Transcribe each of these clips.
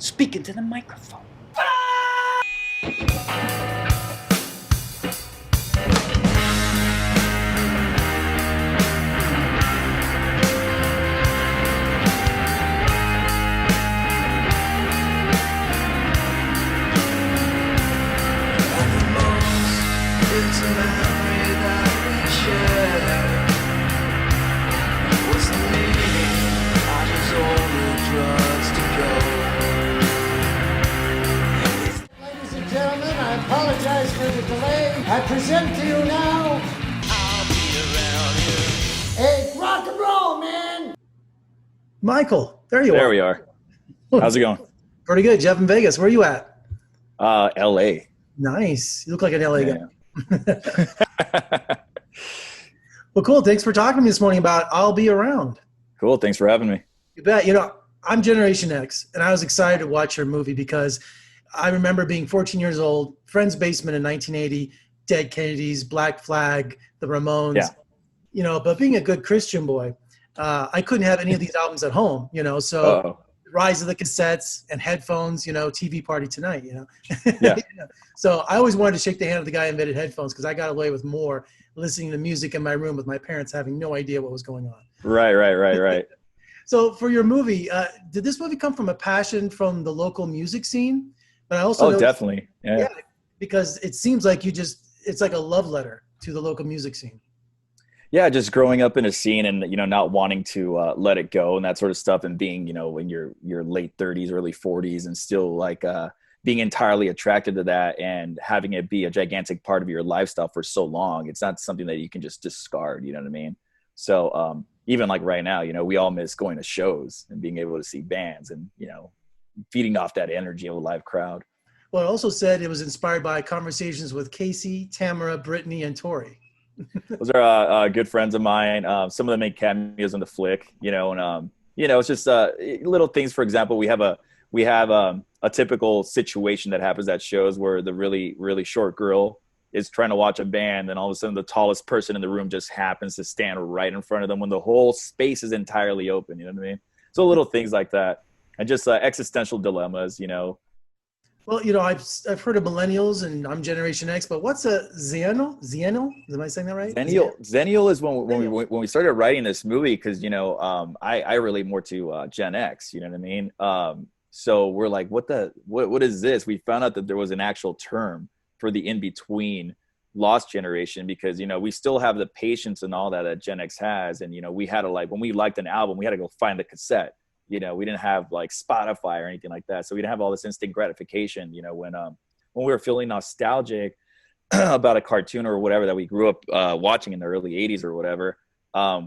Speak into the microphone. It's a memory that we share. What's the meaning? I just ordered drugs to go. Ladies and gentlemen, I apologize for the delay. I present to you now I'll be around here. a rock and roll, man. Michael, there you are. There we are. How's it going? Pretty good. Jeff in Vegas. Where are you at? LA. Nice. You look like an LA guy. Yeah. Well, cool. Thanks for talking to me this morning about I'll Be Around. Cool. Thanks for having me. You bet. You know, I'm Generation X, and I was excited to watch your movie because I remember being 14 years old, friend's basement in 1980, Dead Kennedys, Black Flag, the Ramones. Yeah. You know, but being a good Christian boy, I couldn't have any of these albums at home, you know, so Uh-oh. rise of the cassettes and headphones, you know, TV party tonight, you know. Yeah. So I always wanted to shake the hand of the guy who invented headphones because I got away with more listening to music in my room with my parents having no idea what was going on. Right. So for your movie, did this movie come from a passion from the local music scene? But I also noticed- Definitely. Yeah. because it seems like it's like a love letter to the local music scene. Yeah, just growing up in a scene and, you know, not wanting to let it go and that sort of stuff, and being, you know, in your late 30s, early 40s, and still like being entirely attracted to that and having it be a gigantic part of your lifestyle for so long. It's not something that you can just discard, you know what I mean? So even like right now, you know, we all miss going to shows and being able to see bands and, you know, feeding off that energy of a live crowd. Well, it also said it was inspired by conversations with Casey, Tamara, Brittany, and Tori. Those are good friends of mine. Some of them make cameos in the flick, you know, and you know, it's just little things. For example, we have a typical situation that happens at shows where the really, really short girl is trying to watch a band, and all of a sudden the tallest person in the room just happens to stand right in front of them when the whole space is entirely open. You know what I mean? So little things like that, and just existential dilemmas, you know. Well, you know, I've heard of millennials, and I'm Generation X, but what's a Zennial? Am I saying that right? Zennial is when we started writing this movie, because, you know, I relate more to Gen X, you know what I mean? So we're like, what is this? We found out that there was an actual term for the in-between lost generation, because, you know, we still have the patience and all that Gen X has. And, you know, we had to, like, when we liked an album, we had to go find the cassette. You know, we didn't have like Spotify or anything like that. So we didn't have all this instant gratification, you know, when we were feeling nostalgic about a cartoon or whatever that we grew up watching in the early 80s or whatever.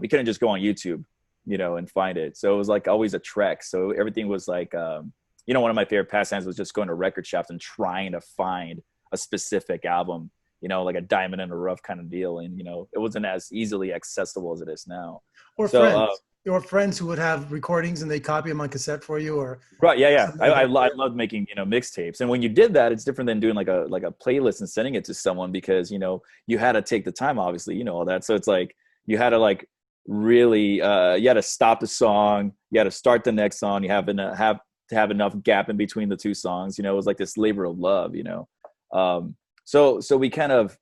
We couldn't just go on YouTube, you know, and find it. So it was like always a trek. So everything was like, you know, one of my favorite pastimes was just going to record shops and trying to find a specific album, you know, like a diamond in the rough kind of deal. And, you know, it wasn't as easily accessible as it is now. Or friends. Your friends who would have recordings and they copy them on cassette for you, or right? Yeah. I loved making, you know, mixtapes, and when you did that, it's different than doing like a playlist and sending it to someone, because, you know, you had to take the time, obviously, you know, all that. So it's like you had to like really you had to stop the song, you had to start the next song, you have to have enough gap in between the two songs. You know, it was like this labor of love, you know. So we kind of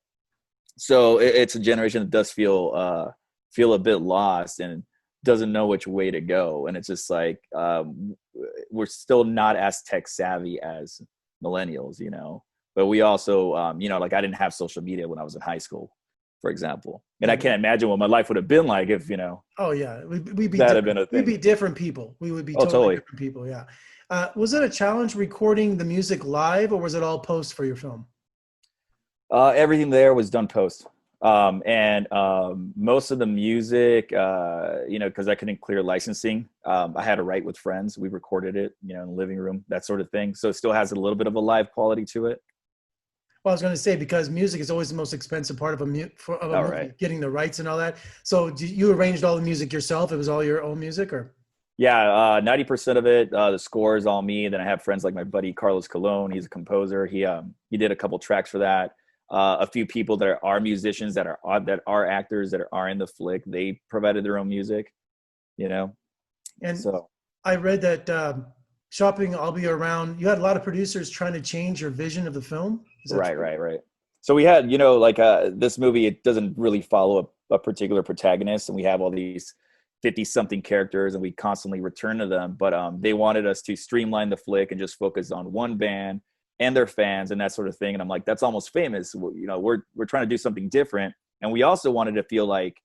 it's a generation that does feel a bit lost and doesn't know which way to go. And it's just like we're still not as tech savvy as millennials, you know, but we also you know, like I didn't have social media when I was in high school, for example, and I can't imagine what my life would have been like if, you know. Oh yeah, we'd be that had been a thing. We'd be different people. We would be totally different people. Yeah. Was it a challenge recording the music live, or was it all post for your film? Everything there was done post. And most of the music, you know, because I couldn't clear licensing, I had to write with friends. We recorded it, you know, in the living room, that sort of thing. So it still has a little bit of a live quality to it. Well, I was going to say, because music is always the most expensive part of a movie, Right. Getting the rights and all that. So you arranged all the music yourself? It was all your own music, or? Yeah, 90% of it, the score is all me. Then I have friends like my buddy Carlos Colon. He's a composer. He did a couple tracks for that. A few people that are musicians, that are actors, that are in the flick, they provided their own music, you know. And so I read that shopping, I'll be around. You had a lot of producers trying to change your vision of the film. Is that Right, true? right, right. So we had, like this movie, it doesn't really follow a particular protagonist, and we have all these 50 something characters and we constantly return to them. But they wanted us to streamline the flick and just focus on one band and their fans and that sort of thing. And I'm like, that's almost famous. We're trying to do something different. And we also wanted to feel like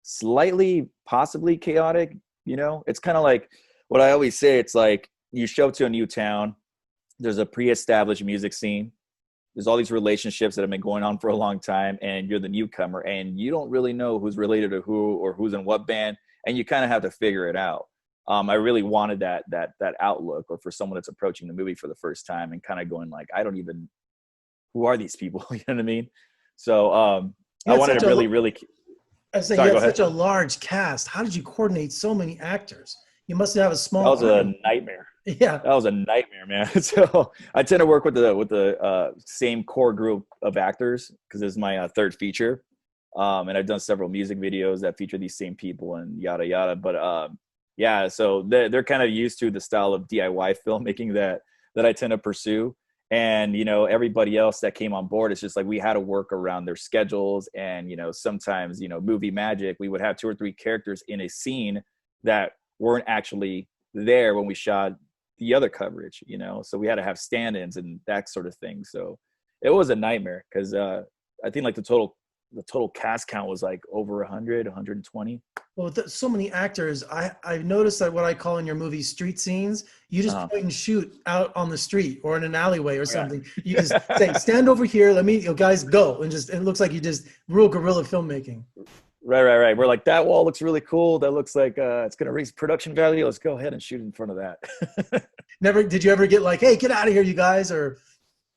slightly, possibly chaotic. It's kind of like what I always say. It's like you show up to a new town, there's a pre-established music scene, there's all these relationships that have been going on for a long time, and you're the newcomer and you don't really know who's related to who or who's in what band, and you kind of have to figure it out. I really wanted that outlook, or for someone that's approaching the movie for the first time and kind of going like, I don't even, who are these people? You know what I mean? So You I had wanted such to really I say sorry, you go had ahead. such a large cast. How did you coordinate so many actors? You must have a That small was a army. nightmare. Yeah. That was a nightmare, man. So I tend to work with the same core group of actors because this is my third feature, and I've done several music videos that feature these same people and yada yada. But yeah, so they're kind of used to the style of DIY filmmaking that I tend to pursue. And everybody else that came on board, it's just like we had to work around their schedules. And sometimes movie magic, we would have two or three characters in a scene that weren't actually there when we shot the other coverage, so we had to have stand-ins and that sort of thing. So it was a nightmare because I think like the total cast count was like over 120. Well, with so many actors, I've noticed that what I call in your movie street scenes, you just uh point and shoot out on the street or in an alleyway or yeah. something. You just say, stand over here, let me, you guys go. And just, it looks like you just real guerrilla filmmaking. Right. We're like, that wall looks really cool, that looks like it's gonna raise production value, let's go ahead and shoot in front of that. Never, did you ever get like, hey, get out of here, you guys? Or,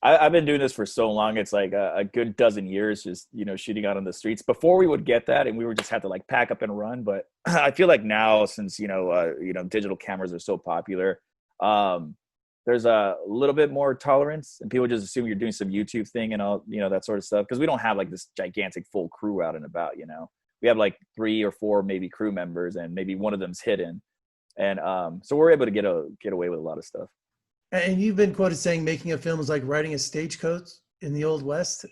I've been doing this for so long. It's like a good dozen years, just shooting out on the streets. Before we would get that, and we would just have to like pack up and run. But I feel like now, since digital cameras are so popular, there's a little bit more tolerance, and people just assume you're doing some YouTube thing and all that sort of stuff. Because we don't have like this gigantic full crew out and about. We have like 3 or 4 maybe crew members, and maybe one of them's hidden, and so we're able to get away with a lot of stuff. and you've been quoted saying making a film is like riding a stagecoach in the Old West.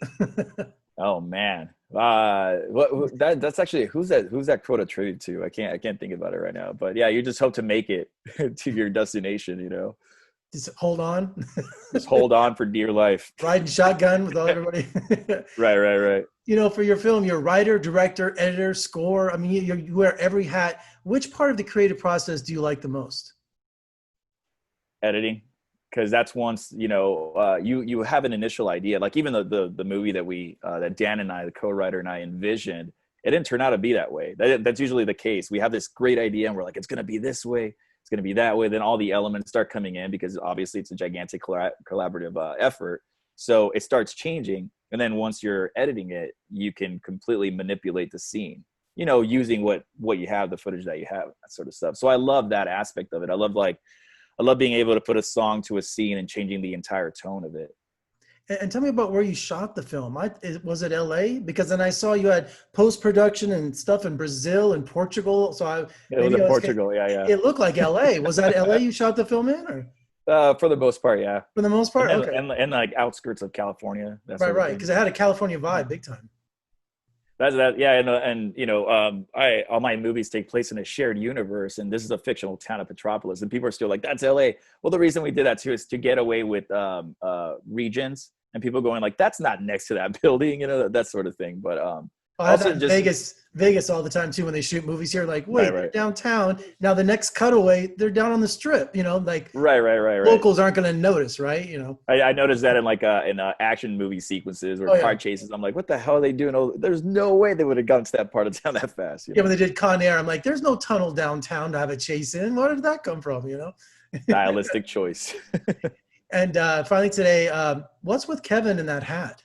Oh man, that's actually who's that quote attributed to? I can't think about it right now. But yeah, you just hope to make it to your destination. Just hold on. Just hold on for dear life. Riding shotgun with all everybody. Right. For your film, you're writer, director, editor, score. I mean, you wear every hat. Which part of the creative process do you like the most? Editing, because that's once you have an initial idea. Like even the movie that Dan and I, the co-writer, and I envisioned, it didn't turn out to be that way. That's usually the case. We have this great idea and we're like, it's going to be this way, it's going to be that way. Then all the elements start coming in because obviously it's a gigantic collaborative effort. So it starts changing. And then once you're editing it, you can completely manipulate the scene, using what you have, the footage that you have, that sort of stuff. So I love that aspect of it. I love being able to put a song to a scene and changing the entire tone of it. And tell me about where you shot the film. Was it LA? Because then I saw you had post-production and stuff in Brazil and Portugal. It was in Portugal. Yeah. It looked like LA. Was that LA you shot the film in? Or? For the most part, yeah. For the most part? Okay. And like outskirts of California. Right. Because it had a California vibe big time. That's that. Yeah. All my movies take place in a shared universe, and this is a fictional town of Petropolis, and people are still like, that's LA. Well, the reason we did that too is to get away with regions and people going like, that's not next to that building, that sort of thing. But also just Vegas all the time too when they shoot movies here. Like, wait, they're downtown now. The next cutaway, they're down on the strip. Like right. Locals aren't going to notice, right? I noticed that in action movie sequences or car chases. I'm like, what the hell are they doing? Oh, there's no way they would have gotten to that part of town that fast. Yeah, when they did Con Air, I'm like, there's no tunnel downtown to have a chase in. Where did that come from? Stylistic choice. And finally today, what's with Kevin in that hat?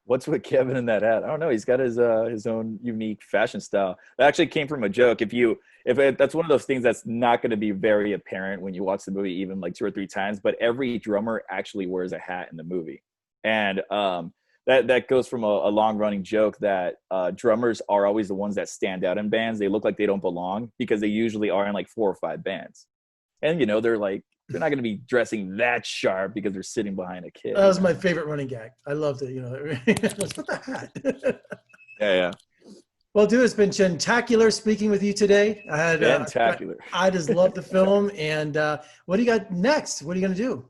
What's with Kevin in that hat? I don't know. He's got his own unique fashion style. That actually came from a joke. That's one of those things that's not going to be very apparent when you watch the movie, even like 2 or 3 times. But every drummer actually wears a hat in the movie, and that goes from a long running joke that drummers are always the ones that stand out in bands. They look like they don't belong because they usually are in like 4 or 5 bands. And they're not going to be dressing that sharp because they're sitting behind a kid. That was my favorite running gag. I loved it. What's with the hat? Yeah. Well, dude, it's been fantacular speaking with you today. Fantacular. I just love the film. And what do you got next? What are you going to do?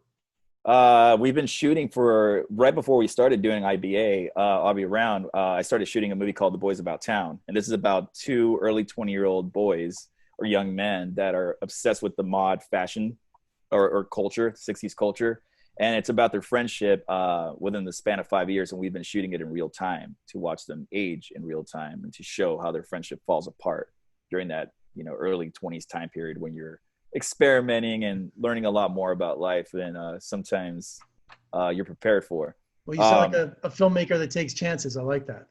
We've been shooting for right before we started doing IBA. I'll be around. I started shooting a movie called The Boys About Town, and this is about two early 20-year-old boys or young men that are obsessed with the mod fashion or culture, 60s culture, and it's about their friendship within the span of 5 years. And we've been shooting it in real time to watch them age in real time and to show how their friendship falls apart during that early 20s time period when you're experimenting and learning a lot more about life than sometimes you're prepared for. Well, you sound like a filmmaker that takes chances. I like that.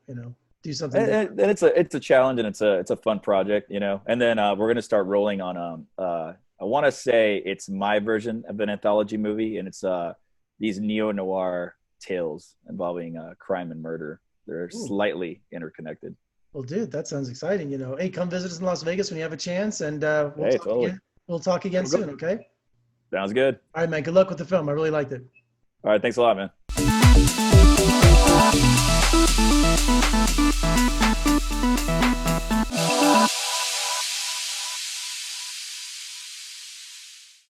Do something. And it's a challenge, and it's a fun project, And then we're gonna start rolling on I want to say it's my version of an anthology movie, and it's these neo-noir tales involving crime and murder. They're slightly interconnected. Well, dude, that sounds exciting. Hey, come visit us in Las Vegas when you have a chance, and we'll talk again soon, okay? Sounds good. All right, man. Good luck with the film. I really liked it. All right, thanks a lot, man.